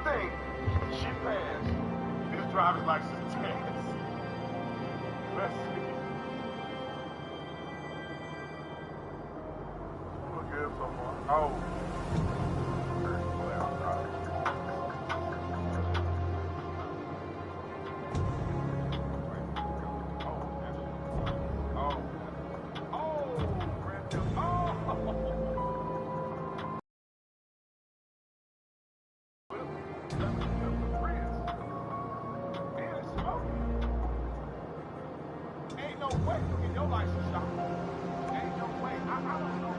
think she passed his driver's license test? Let's see. You look good so far. Oh. Ain't no way you get your license shot. Ain't no way. I don't know.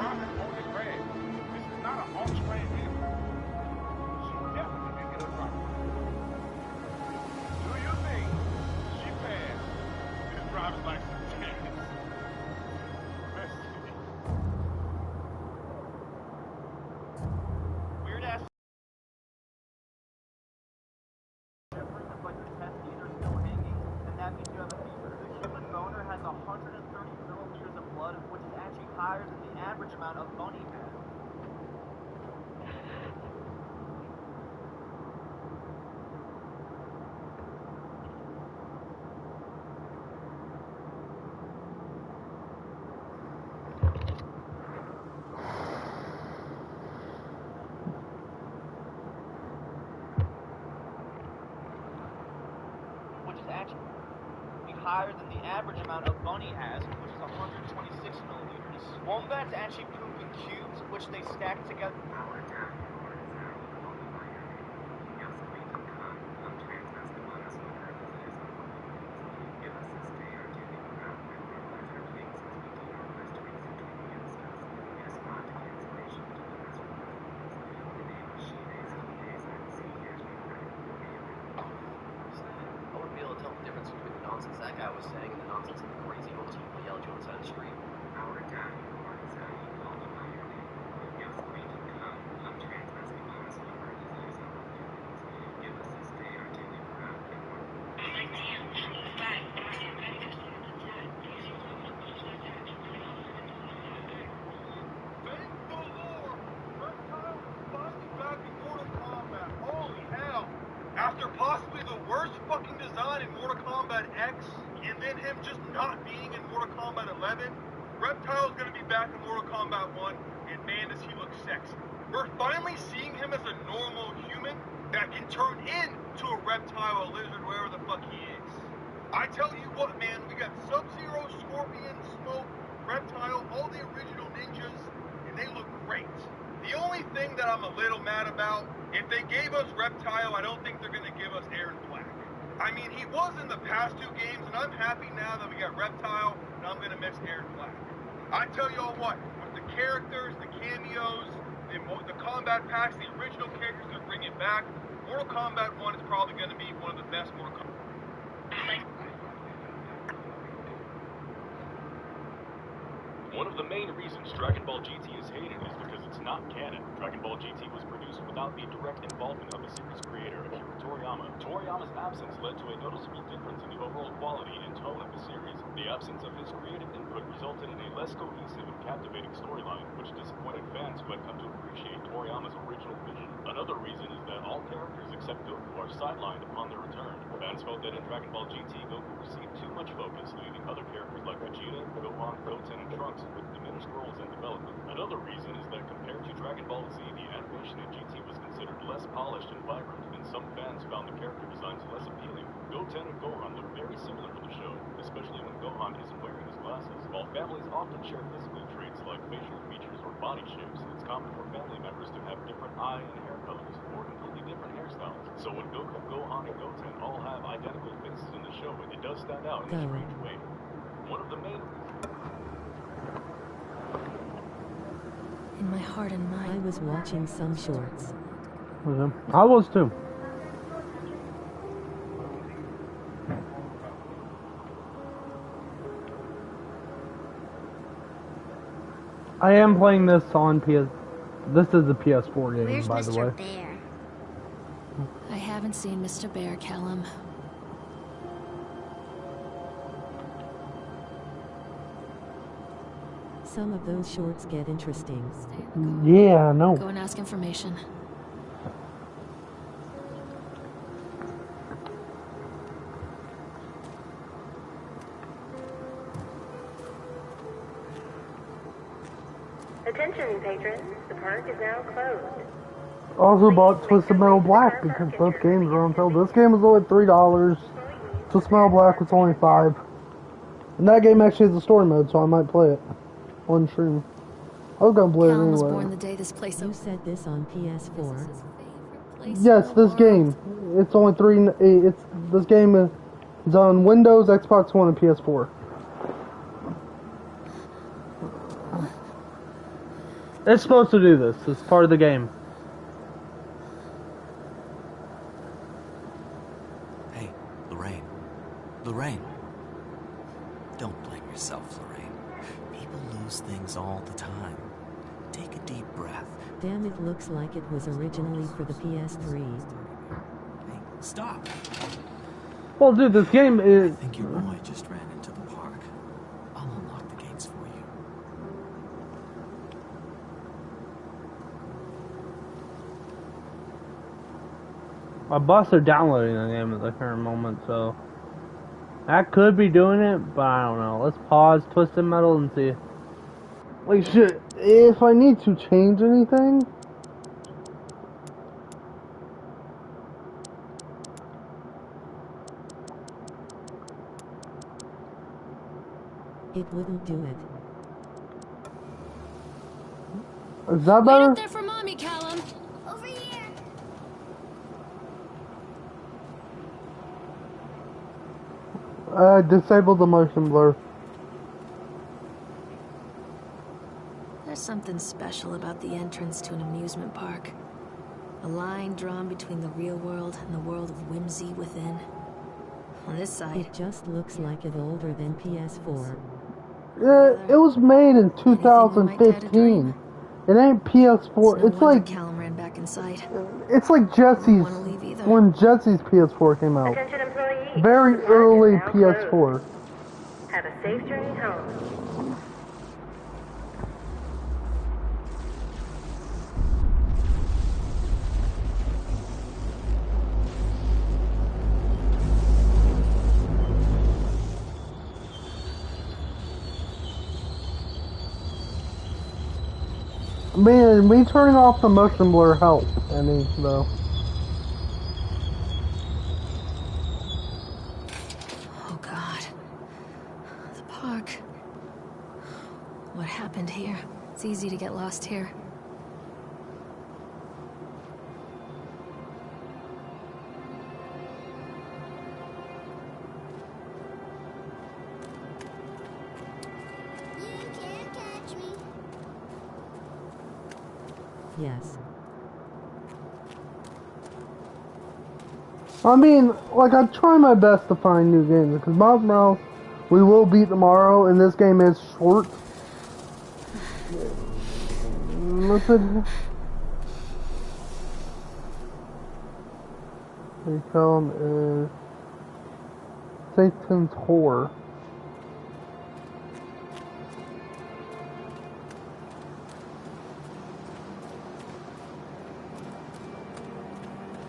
I'm not This is not an off-train vehicle. She definitely didn't get a driver. Do you think she passed his driver's license test? Let's see. Weird ass. But your testes are still hanging, and that means you have a fever. The human boner has 130 milliliters of blood, which is actually higher than the average amount of bunny has. Higher than the average amount of bunny has, which is 126 milliliters. Wombats actually poop in cubes, which they stack together. That guy was saying and the nonsense of the crazy homeless people yelled you inside the street. After possibly the worst fucking design in Mortal Kombat X, and then him just not being in Mortal Kombat 11, Reptile's gonna be back in Mortal Kombat 1, and man, does he look sexy. We're finally seeing him as a normal human that can turn into a reptile, a lizard, wherever the fuck he is. I tell you what, man, we got Sub-Zero, Scorpion, Smoke, Reptile, all the original ninjas, and they look great. The only thing that I'm a little mad about, if they gave us Reptile, I don't think they're going to give us Aaron Black. I mean, he was in the past two games, and I'm happy now that we got Reptile, and I'm going to miss Aaron Black. I tell y'all what, with the characters, the cameos, the combat packs, the original characters they're bringing back, Mortal Kombat 1 is probably going to be one of the best Mortal Kombat. One of the main reasons Dragon Ball GT is hated is because it's not canon. Dragon Ball GT was produced without the direct involvement of the series creator, Akira Toriyama. Toriyama's absence led to a noticeable difference in the overall quality and tone of the series. The absence of his creative input resulted in a less cohesive and captivating storyline, which disappointed fans who had come to appreciate Toriyama's original vision. Another reason is that all characters except Goku are sidelined upon their return. Fans felt that in Dragon Ball GT, Goku received too much focus, leaving other characters like Vegeta, Gohan, Goten, and Trunks with diminished roles and development. Another reason is that compared to Dragon Ball Z, the animation in GT was considered less polished and vibrant, and some fans found the character designs less appealing. Goten and Gohan look very similar in the show, especially when Gohan isn't wearing his glasses. While families often share physical traits like facial features or body shapes, it's common for family members to have different eye and hair colors, or completely different hairstyles. So when Goku, Gohan, and Goten all have identical faces in the show, it does stand out in a strange way. One of the main In my heart and mind, I was watching some shorts. I was too. I am playing this on PS. This is a PS4 game, Where's by Mr. the way. Bear? I haven't seen Mr. Bear, Callum. some of those shorts get interesting. Yeah, no. Go and ask information. Attention patrons, the park is now closed. Also bought Twisted Metal Black because both games are on sale. This game was only $3. Twisted Metal Black was only $5. And that game actually has a story mode, so I might play it on stream. I was gonna play it Callum was born anyway. the day this place You opened. said this on PS4. Yes, this game. It's only this game is on Windows, Xbox One, and PS4. It's supposed to do this. It's part of the game. Hey, Lorraine. Lorraine. Don't blame yourself, Lorraine. People lose things all the time. Take a deep breath. Damn, it looks like it was originally for the PS3. Hey, stop! Well, dude, this game I is... think your boy just ran into the park. I'll unlock the gates for you. My boss are downloading the game at the current moment, so... That could be doing it, but I don't know. Let's pause Twisted Metal and see. Like, shit, if I need to change anything... It wouldn't do it. Is that Wait better? up there for mommy, Callum. Over here! Disable the motion blur. There's something special about the entrance to an amusement park. A line drawn between the real world and the world of whimsy within. On this side, It just looks like it older than PS4. It was made in 2015. It ain't PS4. no It's wonder like Callum ran back inside. Jesse's Wanna leave either. when Jesse's PS4 came out. Attention employees. Very the park is early now PS4. closed. Have a safe journey home. Man, me turning off the motion blur helped. I mean, though. Oh God. The park. What happened here? It's easy to get lost here. You can't catch me. Yes. I mean, like, I try my best to find new games, because Miles Morales, we will beat tomorrow, and this game is short. Listen. They tell him is Satan's Whore.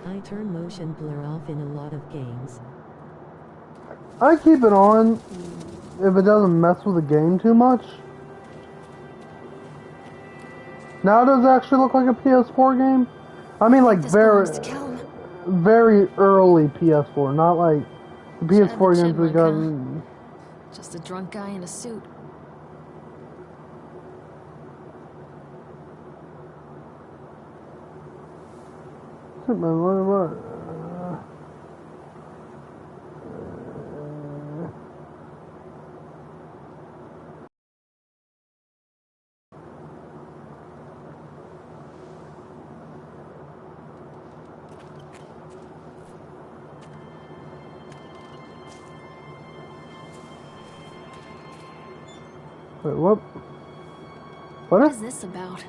I turn motion blur off in a lot of games. I keep it on if it doesn't mess with the game too much. Now does it actually look like a PS4 game? I mean, like This very, belongs to Callum. very early PS4, not like the PS4 games we got. Chipmunk, Just a drunk guy in a suit. Wait, what? What What? is this about?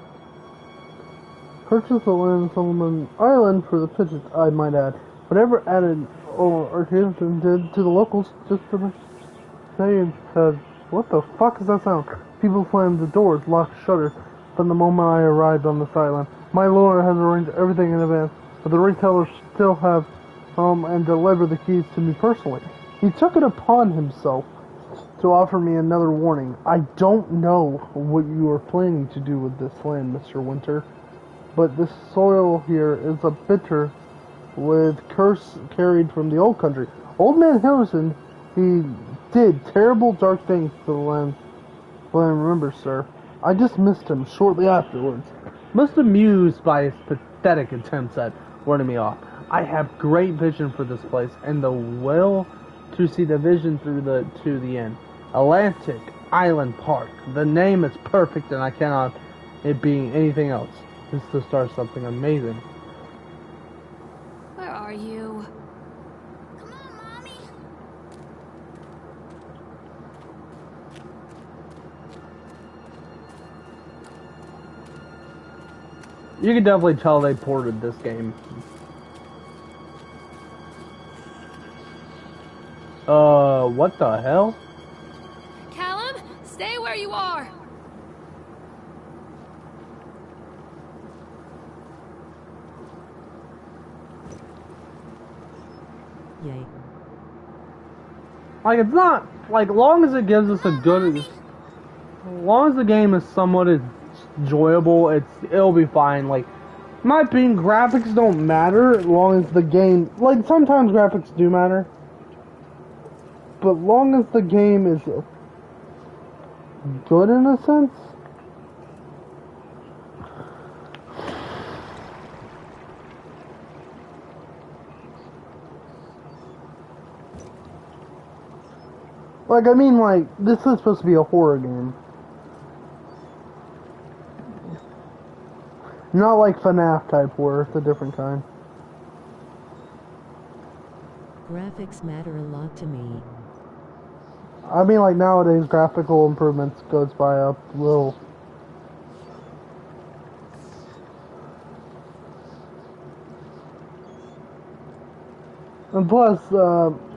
Purchase the land in Solomon Island for the pitches, I might add. Whatever added or Arcanton did to the locals just to the say and said, what the fuck is that sound? People slammed the doors, locked shutters from the moment I arrived on the sideline. My lawyer has arranged everything in advance, but the retailers still have and deliver the keys to me personally. He took it upon himself to offer me another warning. I don't know what you are planning to do with this land, Mr. Winter, but this soil here is a bitter with curse carried from the old country. Old man Harrison, he did terrible dark things to the land. But I remember, sir, I dismissed him shortly afterwards. Most amused by his pathetic attempts at warning me off. I have great vision for this place and the will to see the vision through to the end. Atlantic Island Park. The name is perfect and I cannot it being anything else. This is to start something amazing. Where are you? Come on, Mommy. You can definitely tell they ported this game. What the hell? Callum, stay where you are. Yay. Like, it's not, like, long as it gives us a good, as long as the game is somewhat enjoyable, it'll be fine. Like, in my opinion, graphics don't matter as long as the game, like, sometimes graphics do matter, but long as the game is good in a sense. Like, I mean, like, this is supposed to be a horror game. Not like FNAF type horror, it's a different kind. Graphics matter a lot to me. I mean, like, nowadays, graphical improvements goes by a little. And plus,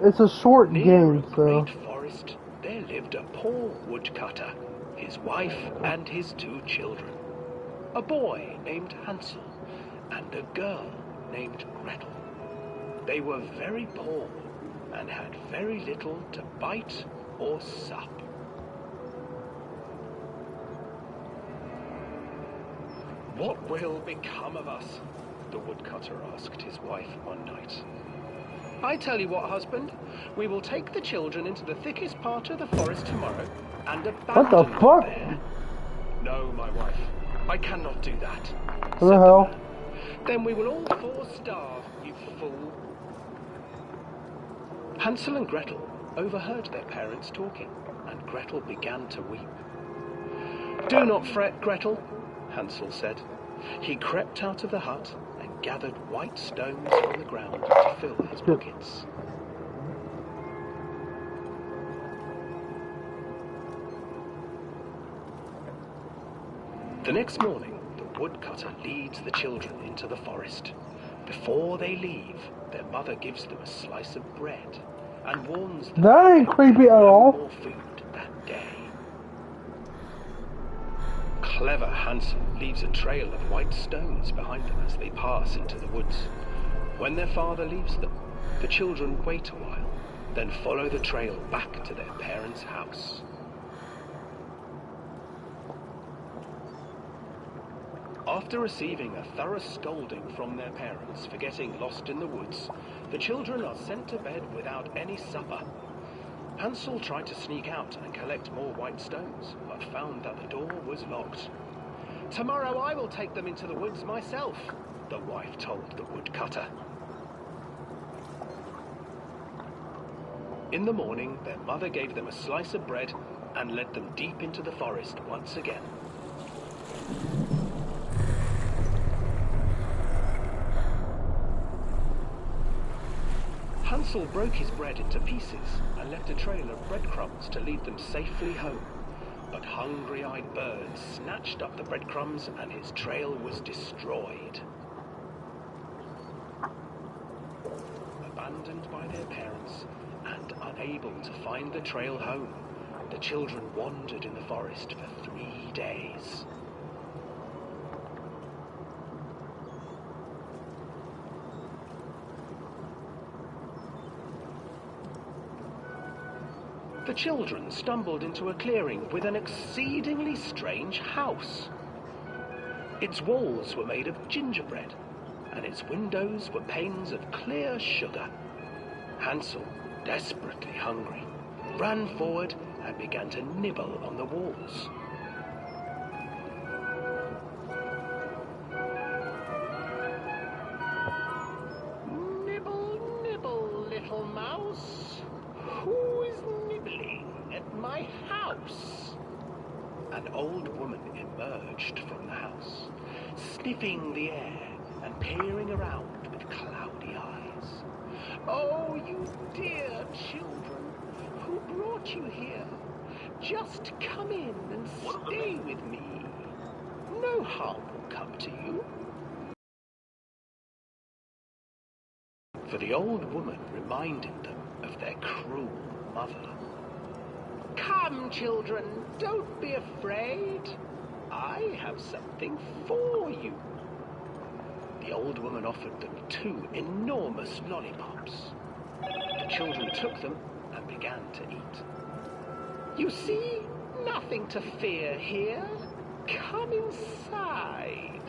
it's a short game, so. Great forest, there lived a poor woodcutter, his wife and his 2 children. A boy named Hansel and a girl named Gretel. They were very poor and had very little to bite or sup. What will become of us? The woodcutter asked his wife one night. I tell you what, husband, we will take the children into the thickest part of the forest tomorrow and abandon What the fuck? them there. No, my wife, I cannot do that. What the hell? Then we will all 4 starve, you fool. Hansel and Gretel overheard their parents talking, and Gretel began to weep. Do not fret, Gretel, Hansel said. He crept out of the hut and gathered white stones from the ground to fill his pockets. The next morning, the woodcutter leads the children into the forest. Before they leave, their mother gives them a slice of bread and warns them that ain't creepy at all. no more food that day. Clever Hansel leaves a trail of white stones behind them as they pass into the woods. When their father leaves them, the children wait a while, then follow the trail back to their parents' house. After receiving a thorough scolding from their parents for getting lost in the woods, the children are sent to bed without any supper. Hansel tried to sneak out and collect more white stones, but found that the door was locked. Tomorrow I will take them into the woods myself, the wife told the woodcutter. In the morning, their mother gave them a slice of bread and led them deep into the forest once again. Hansel broke his bread into pieces and left a trail of breadcrumbs to lead them safely home. But hungry-eyed birds snatched up the breadcrumbs and his trail was destroyed. Abandoned by their parents and unable to find the trail home, the children wandered in the forest for 3 days. The children stumbled into a clearing with an exceedingly strange house. Its walls were made of gingerbread, and its windows were panes of clear sugar. Hansel, desperately hungry, ran forward and began to nibble on the walls. Nibble, nibble, little mouse. Who is nibbling at my house? An old woman emerged from the house, sniffing the air and peering around with cloudy eyes. Oh, you dear children, who brought you here? Just come in and stay with me. No harm will come to you. For the old woman reminded them of their cruel mother. Come, children, don't be afraid. I have something for you. The old woman offered them 2 enormous lollipops. The children took them and began to eat. You see, nothing to fear here. Come inside,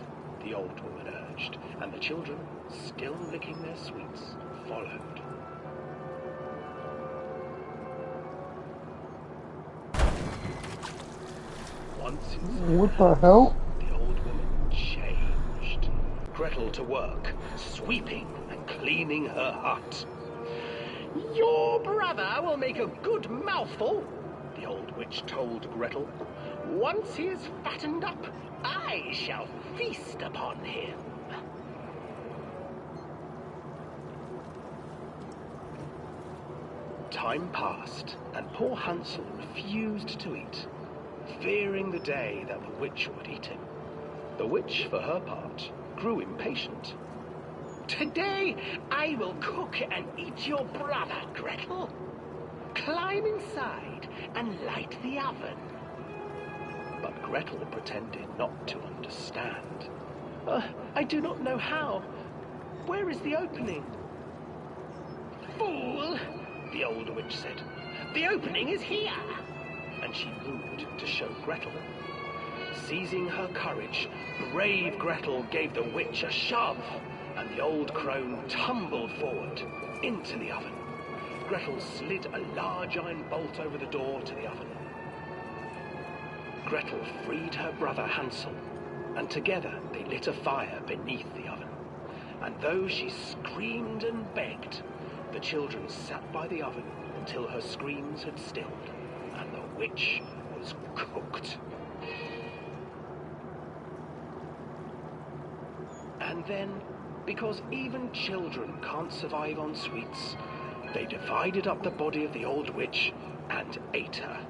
the old woman urged, and the children, still licking their sweets, followed. Once inside, What the hell? the old woman changed. Gretel to work, sweeping and cleaning her hut. Your brother will make a good mouthful, the old witch told Gretel. Once he is fattened up, I shall feast upon him. Time passed, and poor Hansel refused to eat, fearing the day that the witch would eat him. The witch, for her part, grew impatient. Today I will cook and eat your brother, Gretel. Climb inside and light the oven. But Gretel pretended not to understand. I do not know how. Where is the opening? Fool, the old witch said. The opening is here. And she moved to show Gretel. Seizing her courage, brave Gretel gave the witch a shove, and the old crone tumbled forward into the oven. Gretel slid a large iron bolt over the door to the oven. Gretel freed her brother Hansel, and together they lit a fire beneath the oven. And though she screamed and begged, the children sat by the oven until her screams had stilled, and the witch was cooked. And then, because even children can't survive on sweets, they divided up the body of the old witch and ate her.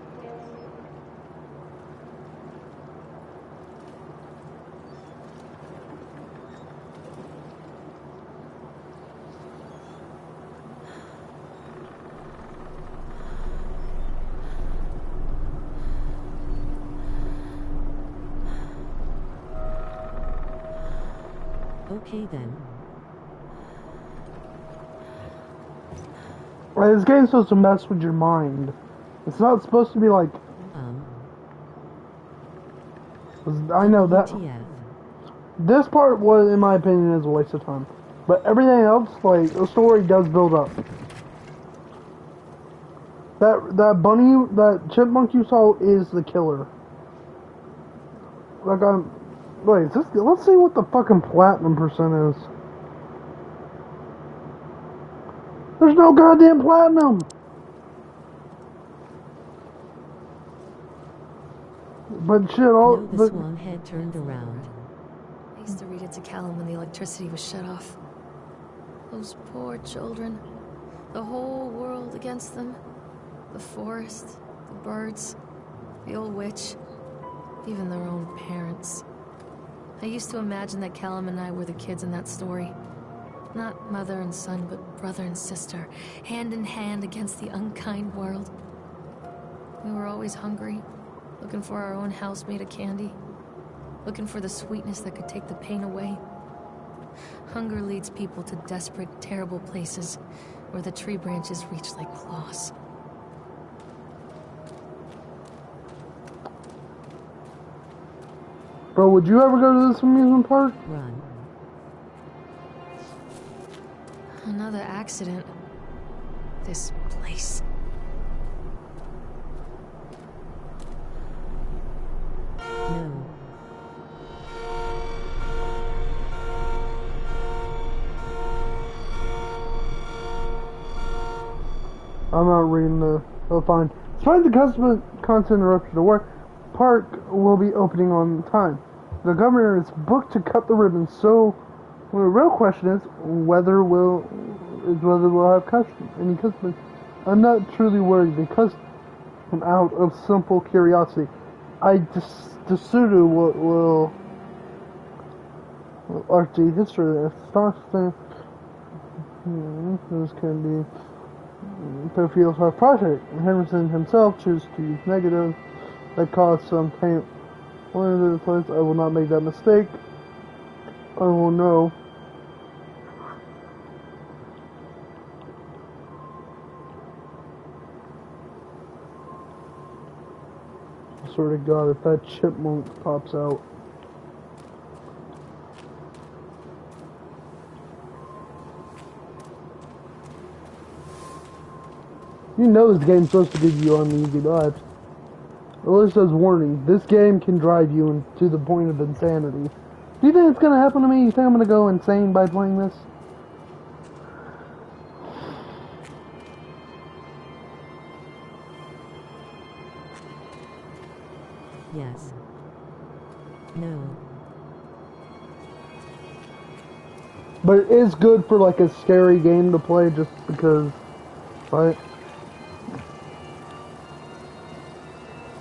Okay then. This game's supposed to mess with your mind. It's not supposed to be like... I know that... WTF. This part was, in my opinion, is a waste of time. But everything else, like, the story does build up. That bunny, that chipmunk you saw is the killer. Like, wait, let's see what the fucking platinum percent is. There's no goddamn platinum! But shit, all... No, the swan head turned around. I used to read it to Callum when the electricity was shut off. Those poor children. The whole world against them. The forest, the birds, the old witch, even their own parents. I used to imagine that Callum and I were the kids in that story. Not mother and son, but brother and sister, hand in hand against the unkind world. We were always hungry, looking for our own house made of candy, looking for the sweetness that could take the pain away. Hunger leads people to desperate, terrible places where the tree branches reach like claws. Bro, would you ever go to this amusement park? Run. Another accident. This place. No. I'm not reading the... Oh, fine. Despite the constant interruption to work, park will be opening on time. The governor is booked to cut the ribbon, so the real question is whether we'll have any customers. I'm not truly worried because I'm out of simple curiosity. I DeSudo will Archie history starts thing. This can be Fairfield's hard project. Henderson himself chooses to use negatives that cause some pain. One of the place, I will not make that mistake. I will know. I swear to God, if that chipmunk pops out. You know this game's supposed to give you uneasy vibes. It literally says warning, this game can drive you to the point of insanity. Do you think it's gonna happen to me? You think I'm gonna go insane by playing this? Yes. No. But it is good for like a scary game to play just because, right?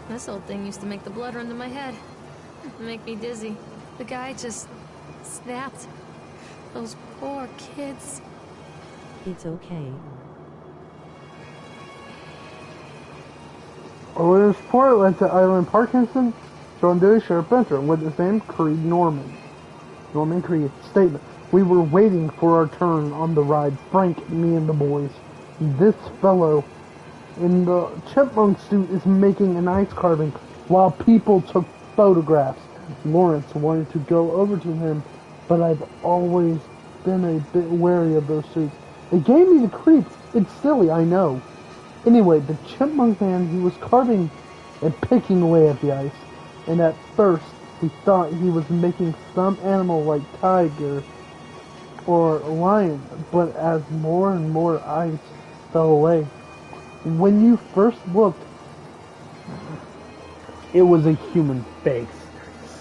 This old thing used to make the blood run to my head. Make me dizzy. The guy just snapped. Those poor kids. It's okay. Earlier support led to Island Parkinson, John Dewey, Sheriff Bencher, with his name Creed Norman. Norman Creed statement. We were waiting for our turn on the ride, Frank, me and the boys. This fellow in the chipmunk suit is making an ice carving while people took photographs. Lawrence wanted to go over to him, but I've always been a bit wary of those suits. It gave me the creeps. It's silly, I know. Anyway, the chipmunk man, he was carving and picking away at the ice, and at first we thought he was making some animal like tiger or lion, but as more and more ice fell away, when you first looked, it was a human face,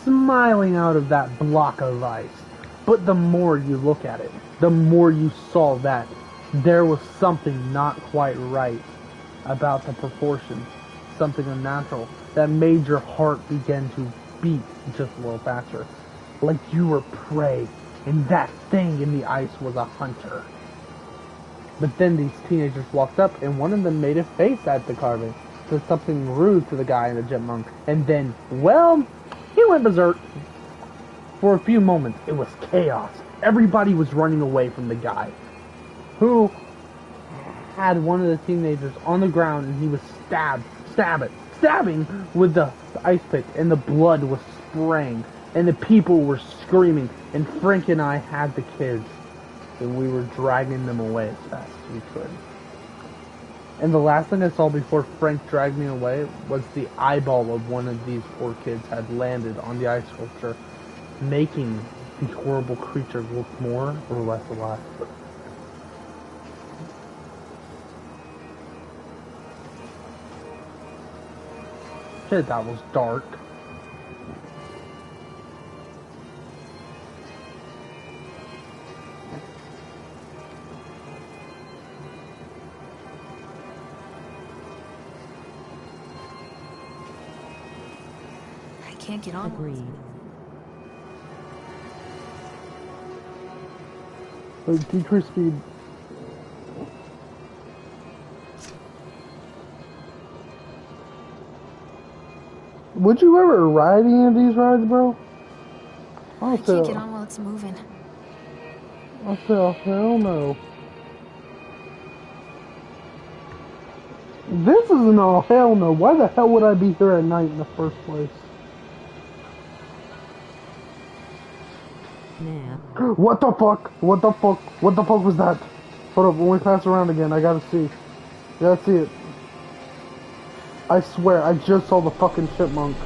smiling out of that block of ice. But the more you look at it, the more you saw that there was something not quite right about the proportions, something unnatural, that made your heart begin to beat just a little faster. Like you were prey, and that thing in the ice was a hunter. But then these teenagers walked up, and one of them made a face at the carving, said something rude to the guy in the chipmunk, and then, well, he went berserk. For a few moments, it was chaos. Everybody was running away from the guy, who had one of the teenagers on the ground, and he was stabbing with the ice pick, and the blood was spraying, and the people were screaming, and Frank and I had the kids, and we were dragging them away as fast as we could. And the last thing I saw before Frank dragged me away was the eyeball of one of these poor kids had landed on the ice sculpture, making the horrible creature look more or less alive. Shit, that was dark. I can't get on. Agreed. Decrease speed. would you ever ride any of these rides, bro? I can't get on while it's moving. I said, oh, hell no. This isn't all hell no. Why the hell would I be here at night in the first place? Nah. What the fuck? What the fuck? What the fuck was that? Hold up, when we pass around again, I gotta see. Gotta see it. I swear, I just saw the fucking chipmunk.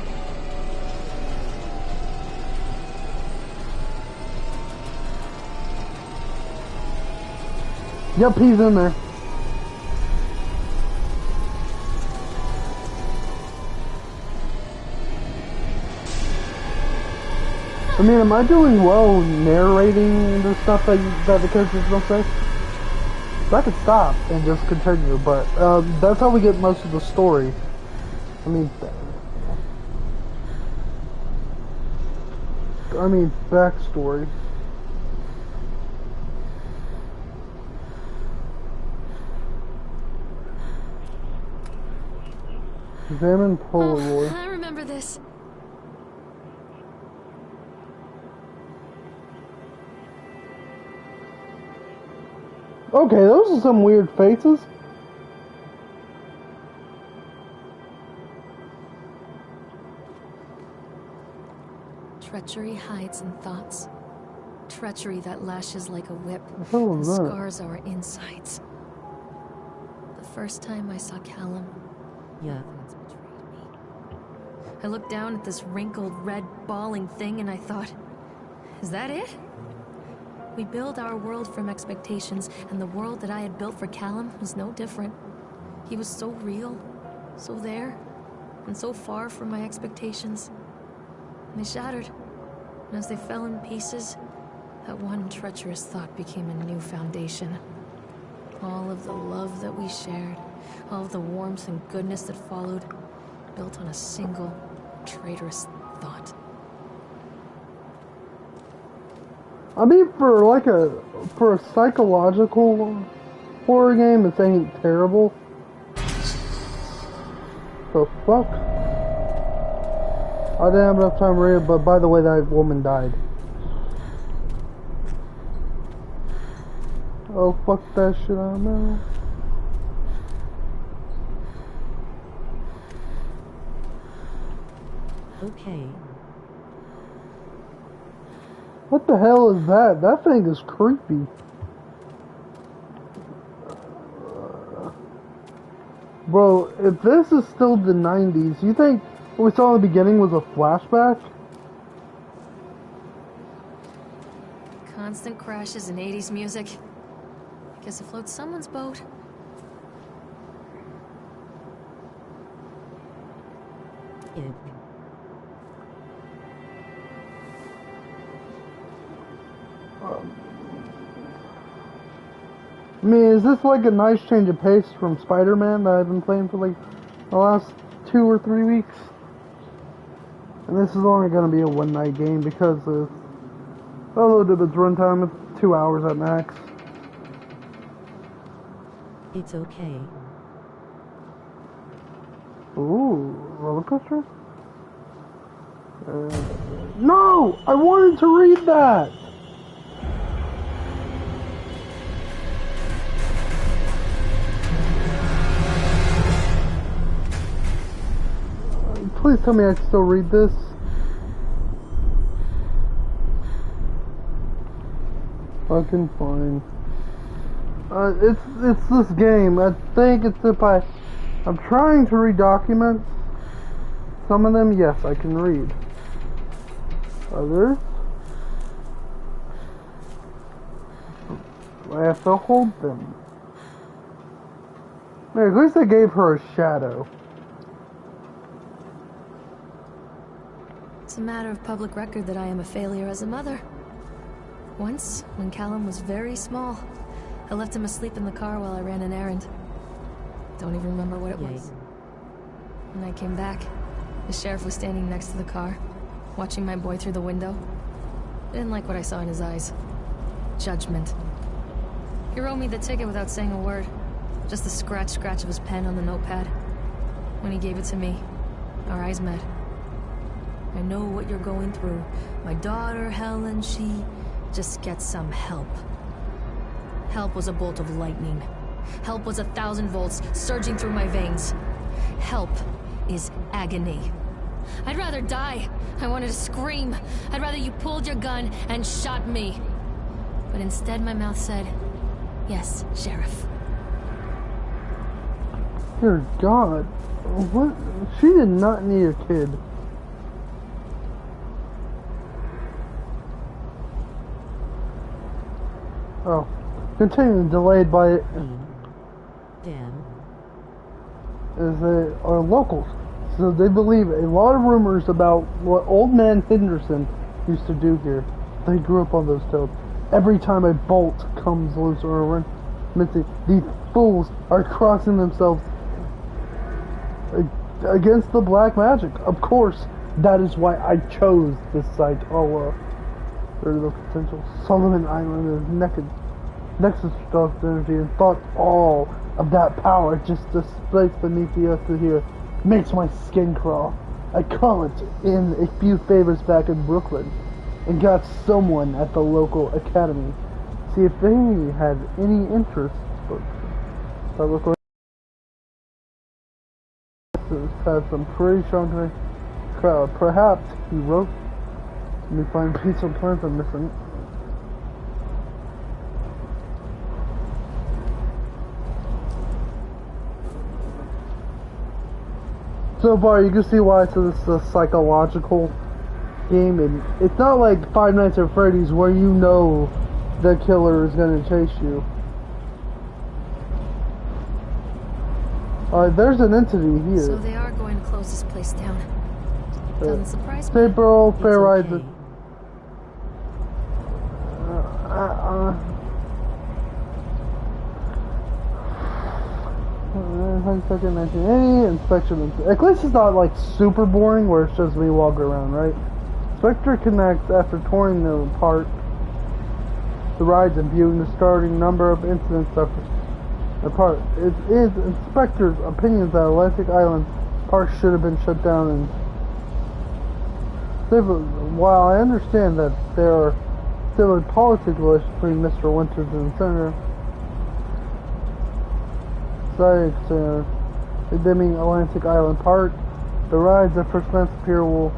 Yep, he's in there. I mean, am I doing well narrating the stuff that the characters don't say? So I could stop and just continue, but that's how we get most of the story. I mean, backstory. Examine Polaroid. I remember this. Okay, those are some weird faces. Treachery hides in thoughts. Treachery that lashes like a whip hell and is that? scars our insides. The first time I saw Callum, Yeah. Evans betrayed me. I looked down at this wrinkled, red, bawling thing and I thought, is that it? We build our world from expectations, and the world that I had built for Callum was no different. He was so real, so there, and so far from my expectations. And they shattered, and as they fell in pieces, that one treacherous thought became a new foundation. All of the love that we shared, all of the warmth and goodness that followed, built on a single, traitorous thought. I mean, for a psychological horror game, this ain't terrible. The fuck? I didn't have enough time to read it, but by the way, that woman died. Oh, fuck that shit, I know. Okay. What the hell is that? That thing is creepy. Bro, if this is still the 90s, you think what we saw in the beginning was a flashback? Constant crashes and 80s music. Guess it floats someone's boat. Yeah. I mean, is this like a nice change of pace from Spider-Man that I've been playing for like the last 2 or 3 weeks? And this is only going to be a one-night game because of a little bit of its runtime of 2 hours at max. It's okay. Ooh, roller coaster? No! I wanted to read that! Please tell me I can still read this. Fucking fine. It's this game. I think it's if I'm trying to read documents. Some of them, yes, I can read. Others, I have to hold them. Hey, at least I gave her a shadow. It's a matter of public record that I am a failure as a mother. Once, when Callum was very small, I left him asleep in the car while I ran an errand. Don't even remember what it was. When I came back, the sheriff was standing next to the car, watching my boy through the window. I didn't like what I saw in his eyes. Judgment. He wrote me the ticket without saying a word. Just the scratch of his pen on the notepad. When he gave it to me, our eyes met. I know what you're going through. My daughter, Helen, she just gets some help. Help was a bolt of lightning. Help was 1,000 volts surging through my veins. Help is agony. I'd rather die. I wanted to scream. I'd rather you pulled your gun and shot me. But instead my mouth said, yes, Sheriff. Dear God. What? She did not need a kid. Oh. Continuing delayed by Damn. Is they are locals. So they believe a lot of rumors about what Old Man Henderson used to do here. They grew up on those tales. Every time a bolt comes loose or missing, these fools are crossing themselves against the black magic. Of course, that is why I chose this site. There's no potential. Solomon Island is nexus of energy, and thought all of that power just displaced beneath the earth here makes my skin crawl. I call it in a few favors back in Brooklyn and got someone at the local academy. See if they had any interest, but that look like this has some pretty strong crowd. Perhaps he wrote. Let me find piece of plans I'm missing. So far, you can see why it's a psychological game, and it's not like Five Nights at Freddy's where you know the killer is going to chase you. There's an entity here. So they are going to close this place down. Doesn't surprise me. State Borough Fair Rides. Okay. Inspection. At least it's not like super boring where it's just me walking around, right? Spectre connects after touring them apart. The rides and viewing the starting number of incidents apart. It is Inspector's opinion that Atlantic Island Park should have been shut down. And while I understand that there are still politics relations between Mr. Winters and the Senator, condemning Atlantic Island Park, the rides at first glance appear will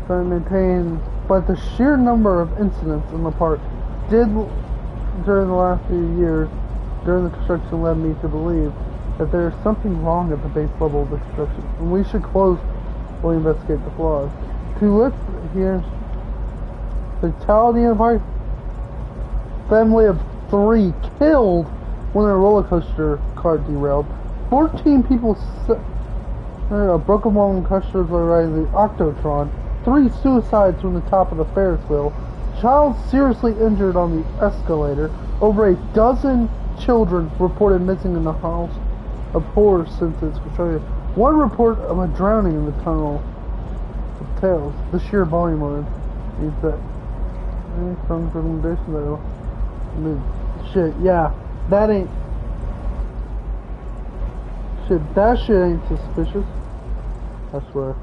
maintain, but the sheer number of incidents in the park did during the last few years during the construction led me to believe that there is something wrong at the base level of the construction, and we should close while we investigate the flaws. To look here, fatality in the park, family of 3 killed when a roller coaster car derailed. 14 people broke among customers while riding the Octotron. 3 suicides from the top of the Ferris wheel. Child seriously injured on the escalator. Over a dozen children reported missing in the house of horrors since its construction. 1 report of a drowning in the tunnel of tales. The sheer volume of it means that any strong recommendation that shit, yeah. That ain't shit. That shit ain't suspicious. I swear.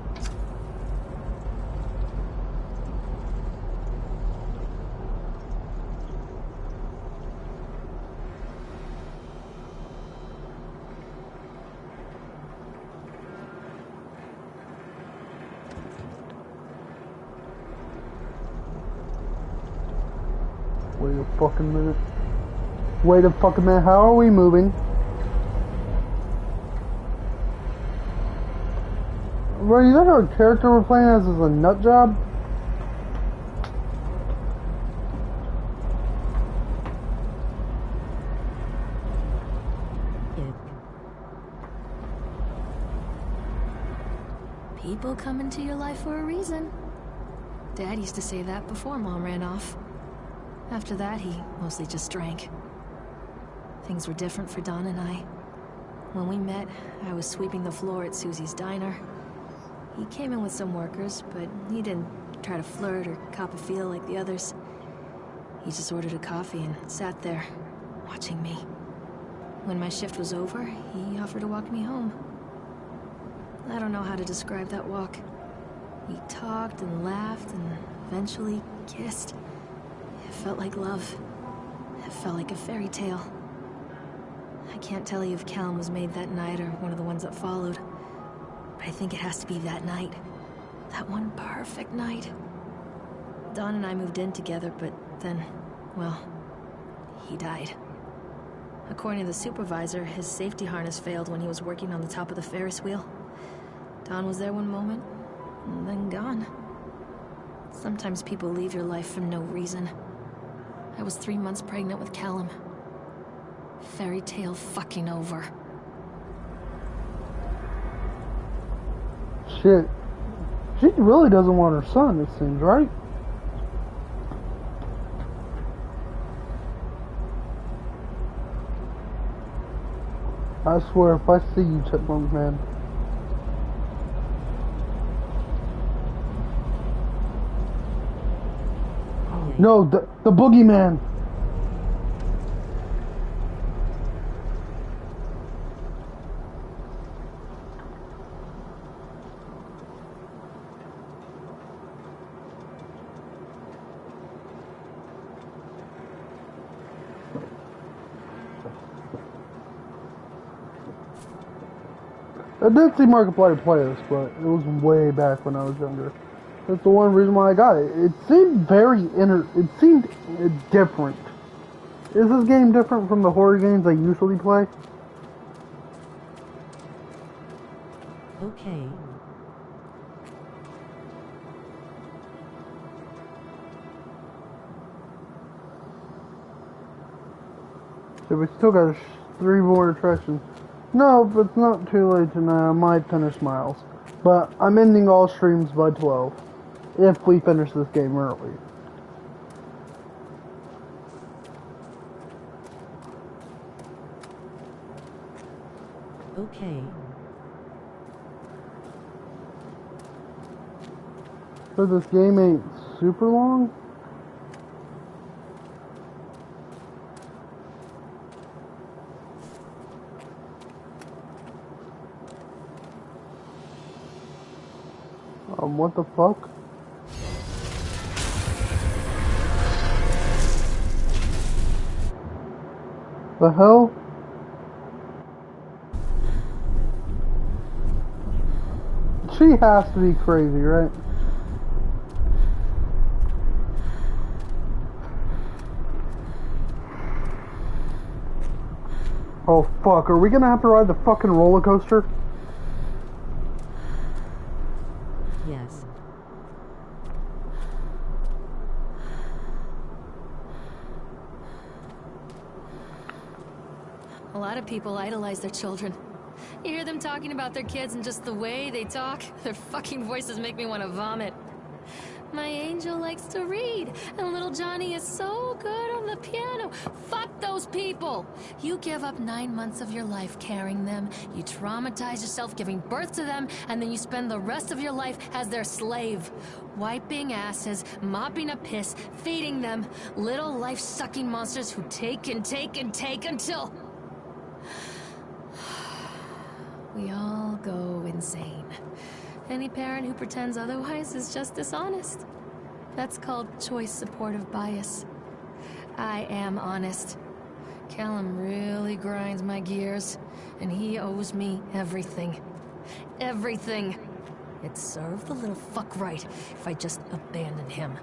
Wait a fucking minute. Wait a fucking minute, how are we moving? Bro, you think our character we're playing as is a nut job? People come into your life for a reason. Dad used to say that before Mom ran off. After that, he mostly just drank. Things were different for Don and I. When we met, I was sweeping the floor at Susie's diner. He came in with some workers, but he didn't try to flirt or cop a feel like the others. He just ordered a coffee and sat there, watching me. When my shift was over, he offered to walk me home. I don't know how to describe that walk. We talked and laughed and eventually kissed. It felt like love. It felt like a fairy tale. I can't tell you if Callum was made that night or one of the ones that followed. But I think it has to be that night. That one perfect night. Dawn and I moved in together, but then, well, he died. According to the supervisor, his safety harness failed when he was working on the top of the Ferris wheel. Dawn was there one moment, and then gone. Sometimes people leave your life for no reason. I was 3 months pregnant with Callum. Fairy tale fucking over. Shit. She really doesn't want her son, it seems, right? I swear, if I see you, Chipmunk Man. No, the boogeyman. I did see Markiplier play this, but it was way back when I was younger. That's the one reason why I got it. It seemed it seemed different. Is this game different from the horror games I usually play? Okay. So we still got 3 more attractions. No, but it's not too late tonight. I might finish Miles. But I'm ending all streams by 12. If we finish this game early. Okay. So this game ain't super long? What the fuck? The hell? She has to be crazy, right? Oh fuck, are we gonna have to ride the fucking roller coaster? Yes. A lot of people idolize their children. You hear them talking about their kids and just the way they talk, their fucking voices make me want to vomit. My angel likes to read, and little Johnny is so good on the piano. Fuck those people! You give up 9 months of your life carrying them, you traumatize yourself giving birth to them, and then you spend the rest of your life as their slave. Wiping asses, mopping up piss, feeding them. Little life-sucking monsters who take and take and take until... we all go insane. Any parent who pretends otherwise is just dishonest. That's called choice supportive bias. I am honest. Callum really grinds my gears, and he owes me everything. Everything. It'd serve the little fuck right if I just abandoned him.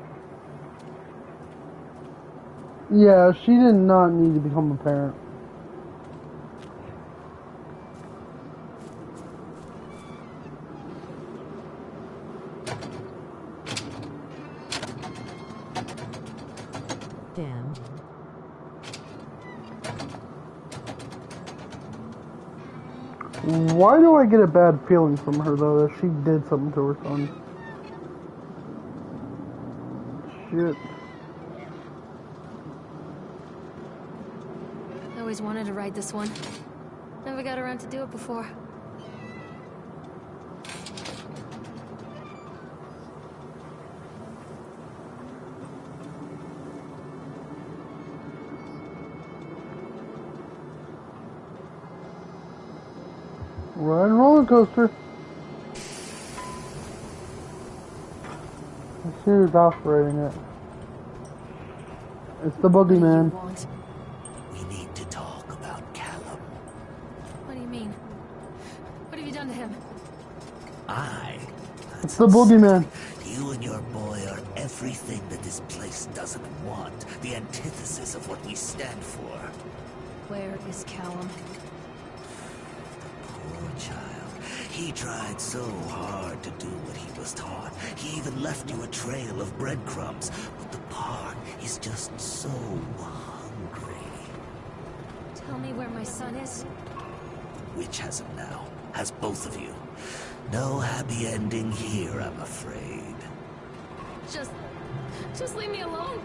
Yeah, she did not need to become a parent. Damn. Why do I get a bad feeling from her, though, that she did something to her son? Shit. I always wanted to ride this one. Never got around to do it before. Ride roller coaster. who's operating it. It's the boogeyman. We need to talk about Callum. What do you mean? What have you done to him? It's the boogeyman. You and your boy are everything that this place doesn't want. The antithesis of what we stand for. Where is Callum? Poor child. He tried so hard to do what he was taught. He even left you a trail of breadcrumbs. But the park is just so hungry. Tell me where my son is. Which has him now? Has both of you. No happy ending here, I'm afraid. Just leave me alone.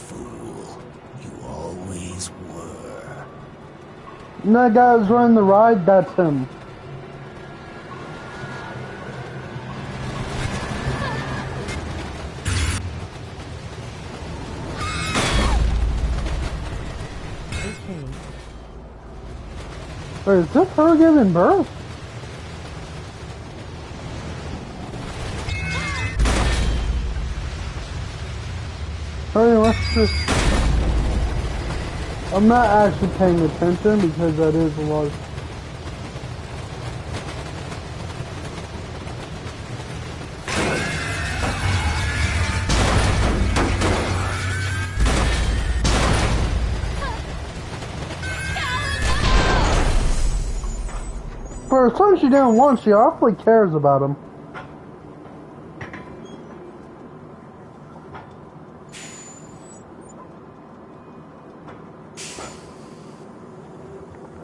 Fool. You always were. And that guy was running the ride, that's him. Okay. Wait, is this her giving birth? Alright, let's just... I'm not actually paying attention because that is a lot of... For a son she didn't want, she awfully cares about him.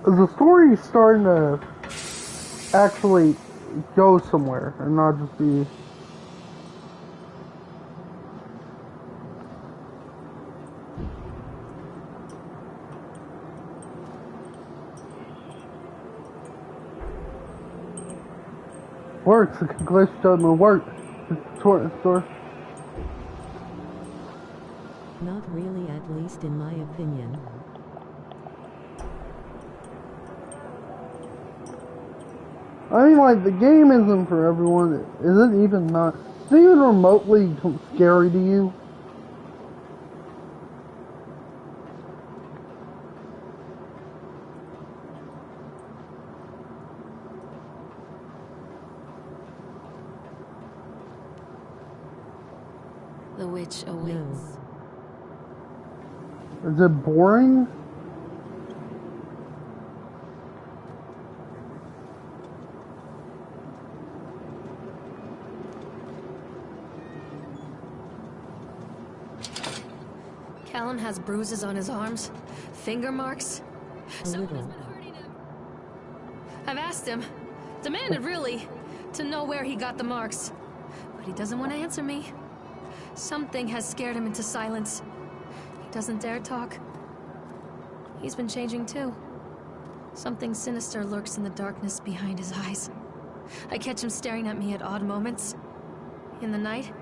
The story is starting to actually go somewhere and not just be... Works, the glitch doesn't work. Store. Not really, at least in my opinion. I mean, like, the game isn't for everyone. Is it even not? Is it even remotely scary to you? The witch awaits. Is it boring? Callum has bruises on his arms, finger marks. A little. I've asked him, demanded really, to know where he got the marks. But he doesn't want to answer me. Something has scared him into silence. He doesn't dare talk. He's been changing too. Something sinister lurks in the darkness behind his eyes. I catch him staring at me at odd moments. In the night,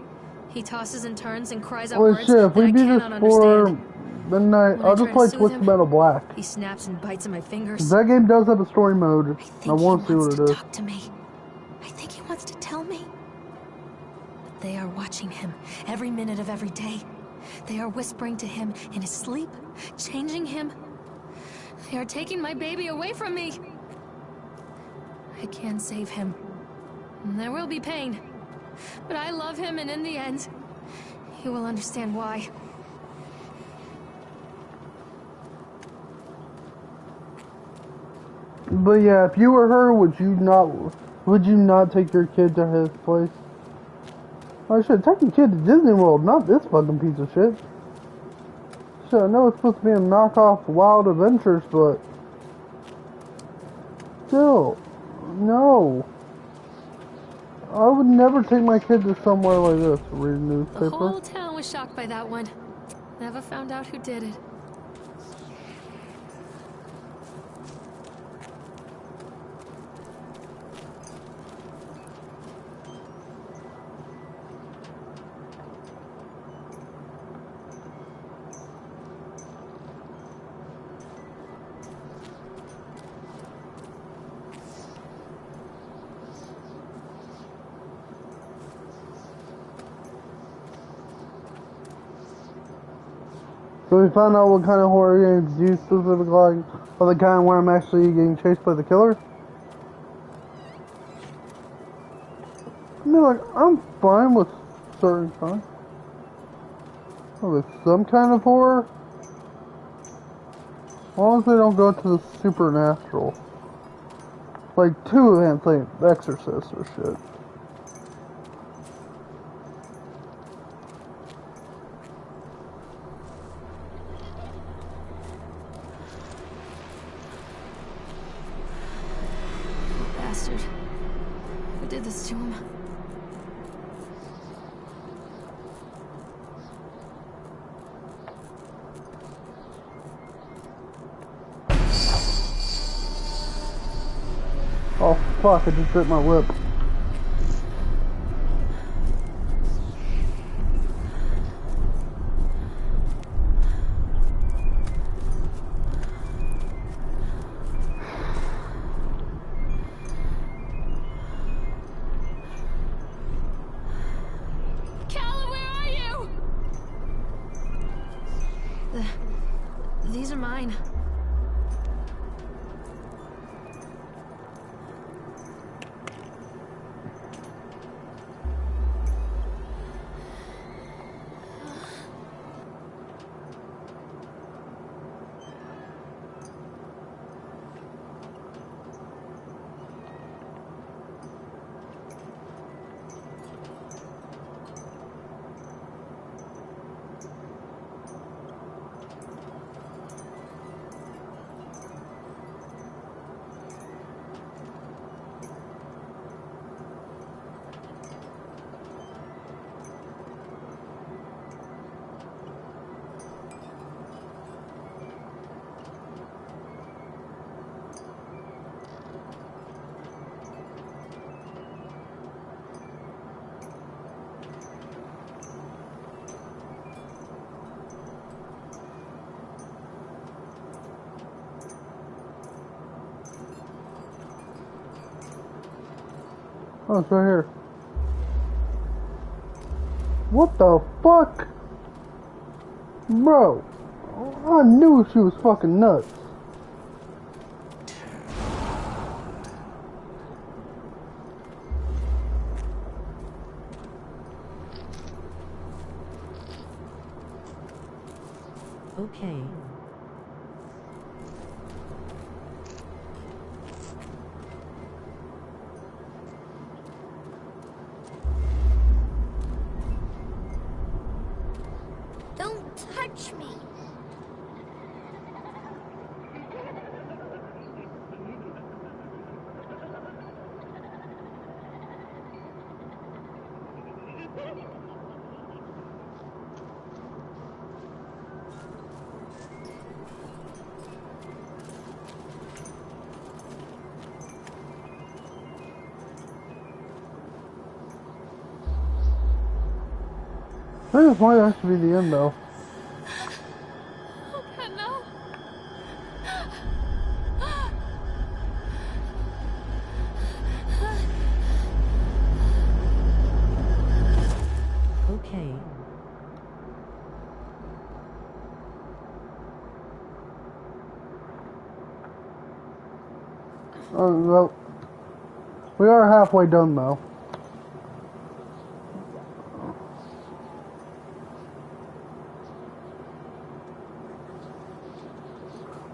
he tosses and turns and cries out words shit, if that we I beat cannot this for understand. midnight, When I'll I just try play to soothe Twisted him, Metal Black. He snaps and bites at my fingers. That game does have a story mode. I want to see what it is. Talk to me. I think he wants to tell me. But they are watching him every minute of every day. They are whispering to him in his sleep, changing him. They are taking my baby away from me. I can't save him. There will be pain. But I love him, and in the end, he will understand why. But yeah, if you were her, would you not take your kid to his place? I should take your kid to Disney World, not this fucking piece of shit. Shit, I know it's supposed to be a knockoff Wild Adventures, but still, no. I would never take my kid to somewhere like this to read a newspaper. The whole town was shocked by that one. Never found out who did it. So we found out what kind of horror games you specifically like, or the kind where I'm actually getting chased by the killer. I mean, like, I'm fine with certain kinds. With some kind of horror. As long as they don't go to the supernatural. Like, too advanced, like Exorcist or shit. Bastard. Who did this to him? Oh fuck, I just bit my lip. Callum, where are you? These are mine. Oh, it's right here. What the fuck? Bro, I knew she was fucking nuts. Okay. Don't touch me. I think this might actually be the end though. Oh God, no. Okay. Well, we are halfway done though.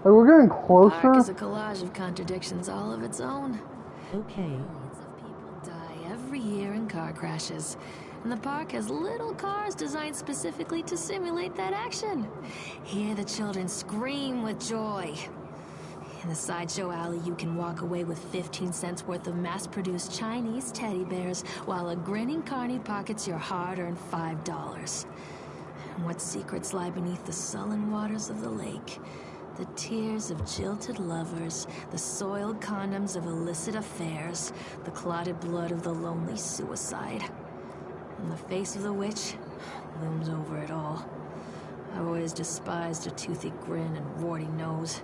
Like, we're getting closer. Park is a collage of contradictions all of its own. Okay. Millions of people die every year in car crashes. And the park has little cars designed specifically to simulate that action. Hear the children scream with joy. In the sideshow alley, you can walk away with 15 cents worth of mass-produced Chinese teddy bears, while a grinning carny pockets your hard-earned $5. And what secrets lie beneath the sullen waters of the lake? The tears of jilted lovers, the soiled condoms of illicit affairs, the clotted blood of the lonely suicide. And the face of the witch looms over it all. I've always despised her toothy grin and warty nose.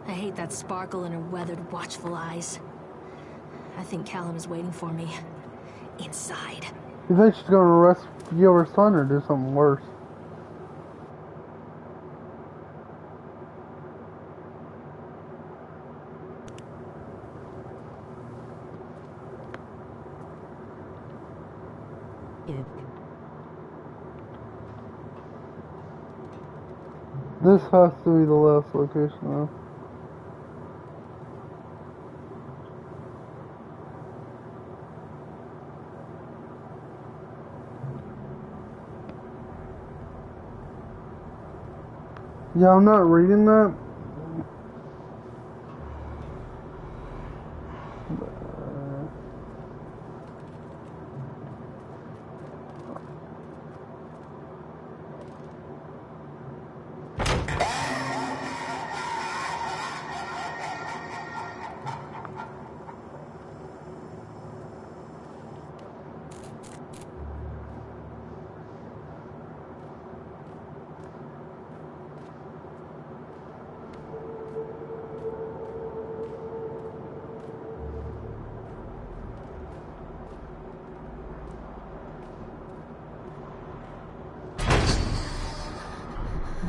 I hate that sparkle in her weathered, watchful eyes. I think Callum is waiting for me. Inside. You think she's gonna rescue her son or do something worse? Ick. This has to be the last location though. Yeah, I'm not reading that.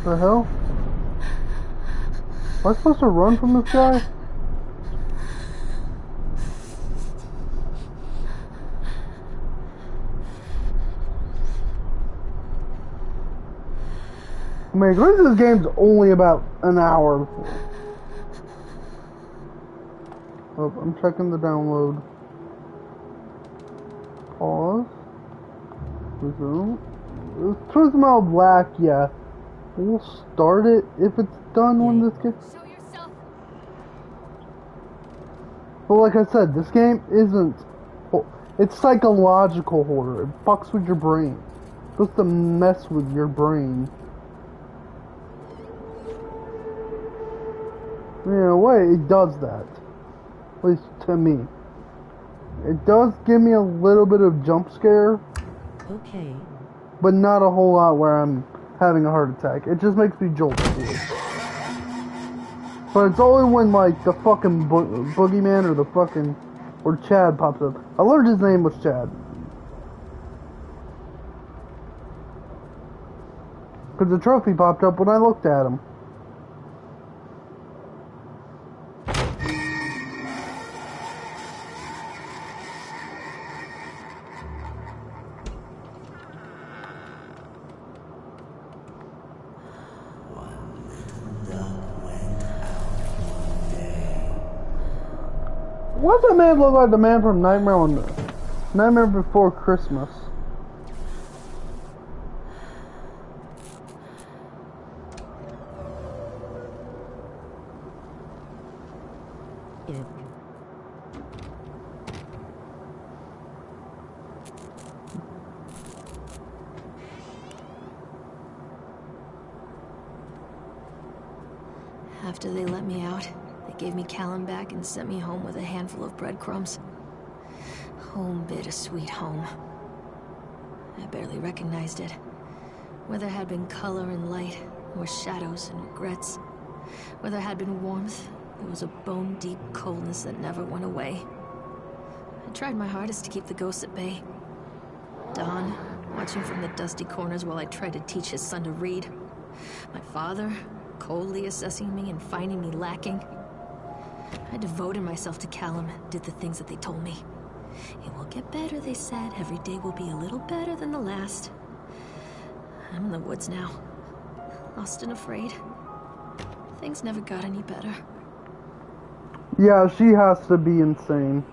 What the hell? Am I supposed to run from this guy? I mean, at least this game's only about an hour. Oh, I'm checking the download. Pause. Resume. Twist Metal Black, yeah. We'll start it if it's done when this gets... Well, like I said, this game isn't... It's psychological horror. It fucks with your brain. It's supposed to mess with your brain. In a way, it does that. At least to me. It does give me a little bit of jump scare. Okay. But not a whole lot where I'm having a heart attack. It just makes me jolt. But it's only when, like, the fucking boogeyman or the fucking... Or Chad pops up. I learned his name was Chad. Because the trophy popped up when I looked at him. Why does that man look like the man from Nightmare Before Christmas? Ick. After they let me out, they gave me Callum back and sent me home with a handful of breadcrumbs. Home, bittersweet home. I barely recognized it. Where there had been color and light, there were shadows and regrets. Where there had been warmth, there was a bone-deep coldness that never went away. I tried my hardest to keep the ghosts at bay. Don, watching from the dusty corners while I tried to teach his son to read. My father, coldly assessing me and finding me lacking. I devoted myself to Callum, did the things that they told me. It will get better, they said. Every day will be a little better than the last. I'm in the woods now, lost and afraid. Things never got any better. Yeah, she has to be insane.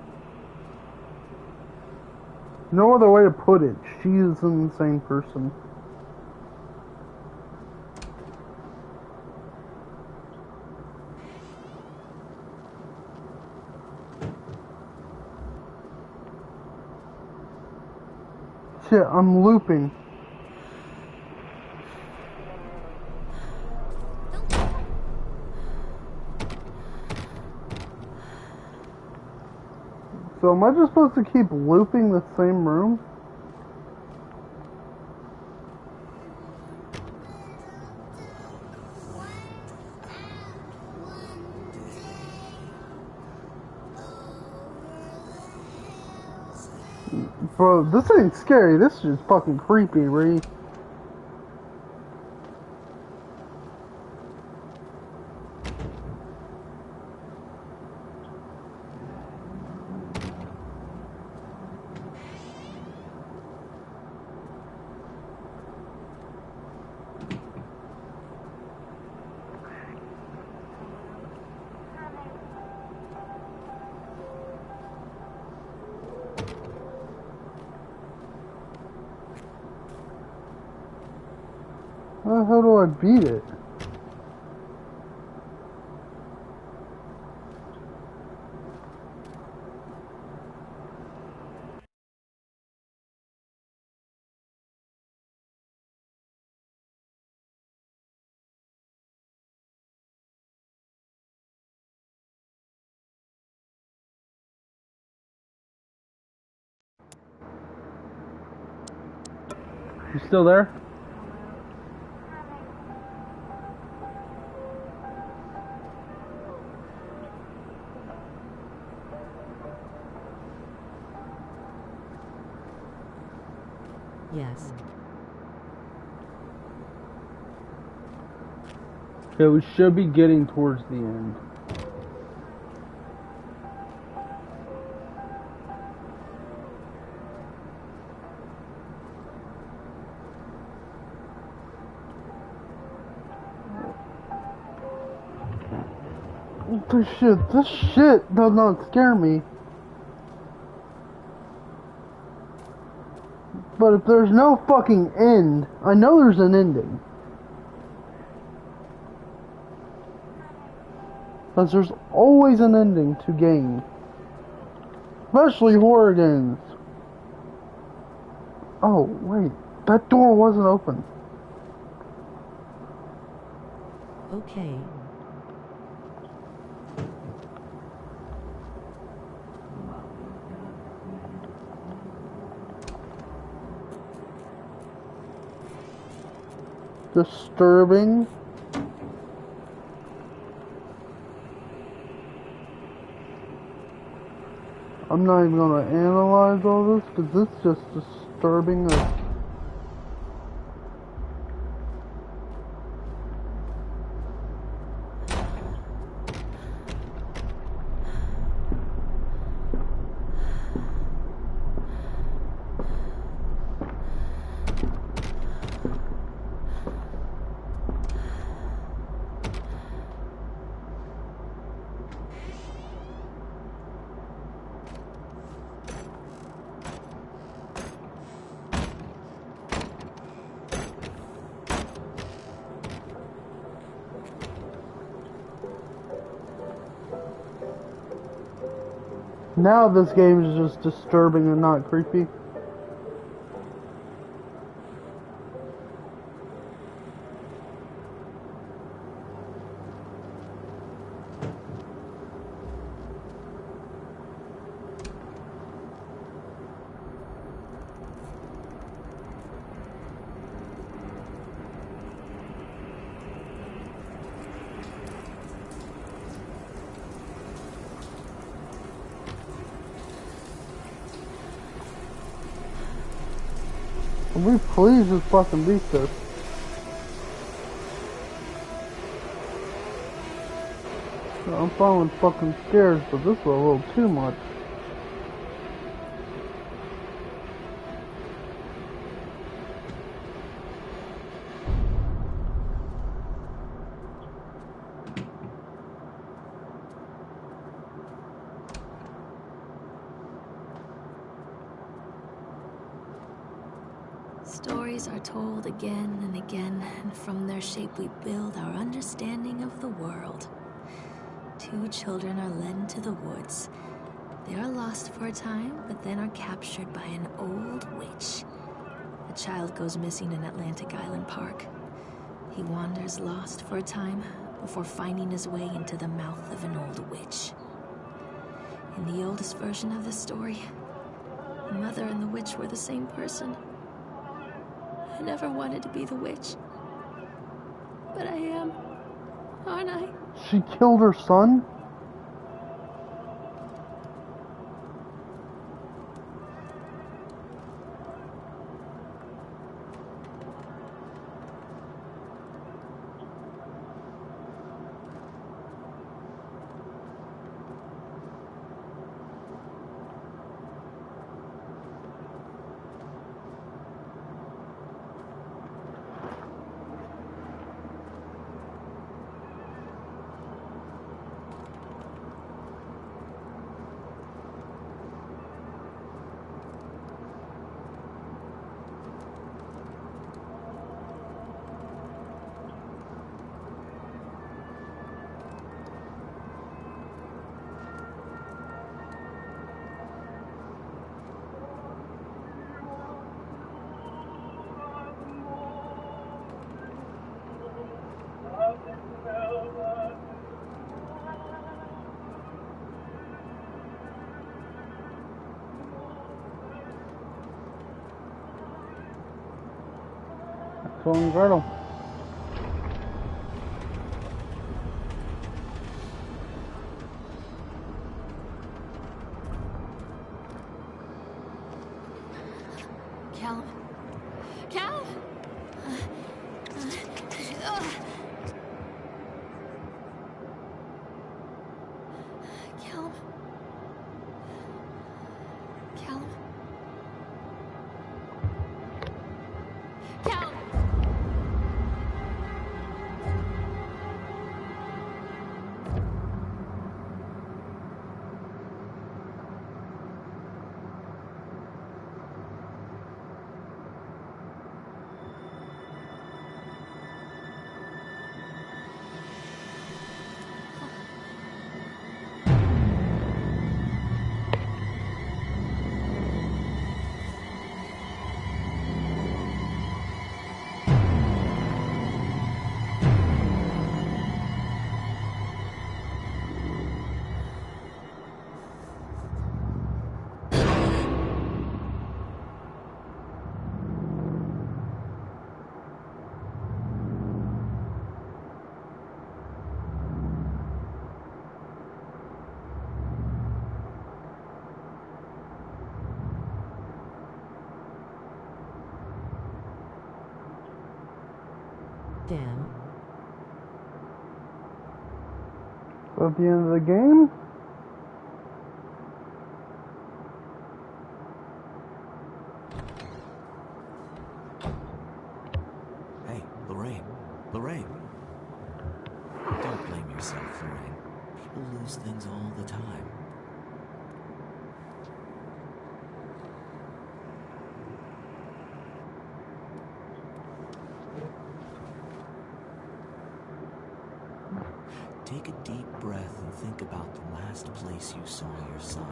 No other way to put it. She is an insane person. Shit, I'm looping. So am I just supposed to keep looping the same room? Bro, this ain't scary. This is just fucking creepy, Ree. How the hell do I beat it? You still there? Yes. Okay, we should be getting towards the end. This shit does not scare me. But if there's no fucking end, I know there's an ending. Because there's always an ending to games. Especially horror games. Oh, wait. That door wasn't open. Okay. Disturbing. I'm not even gonna analyze all this because it's just disturbing. Now this game is just disturbing and not creepy. Can we please just fucking beat this? I'm finally fucking scared, but this is a little too much. Stories are told again and again, and from their shape we build our understanding of the world. Two children are led into the woods. They are lost for a time, but then are captured by an old witch. The child goes missing in Atlantic Island Park. He wanders lost for a time before finding his way into the mouth of an old witch. In the oldest version of the story, the mother and the witch were the same person. I never wanted to be the witch. But I am, aren't I? She killed her son? So incredible. Callum. Callum! Callum. Callum. Callum! Damn. At the end of the game? Hey, Lorraine. Lorraine. Don't blame yourself, Lorraine. People lose things all the time. Take a deep breath and think about the last place you saw your son.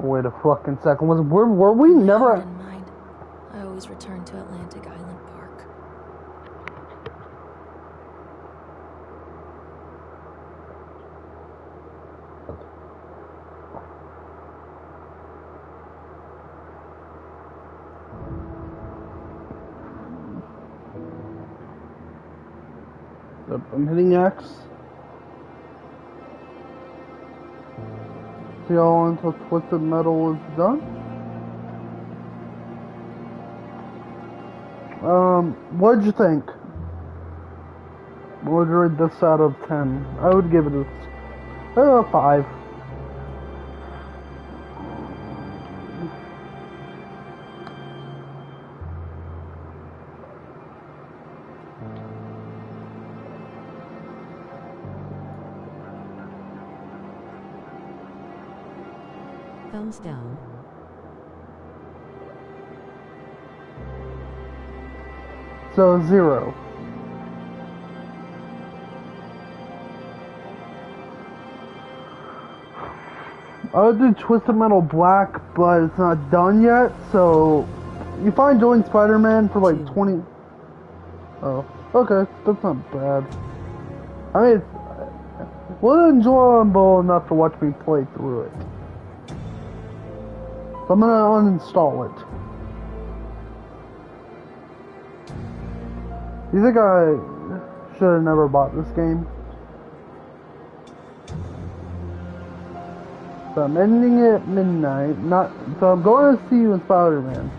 Wait a fucking second. Were we never? In mind, I always return to Atlantic Island Park. Yep, I'm hitting X. See how until Twisted Metal is done? What'd you think? What would you rate this out of 10? I would give it a 5. Thumbs down. So 0. I would do Twisted Metal Black, but it's not done yet, so you find Join Spider-Man for like 20... Oh, okay, that's not bad. I mean, it's enjoyable enough to watch me play through it. So I'm gonna uninstall it. You think I should have never bought this game? So I'm ending it at midnight. So I'm going to see you in Spider-Man.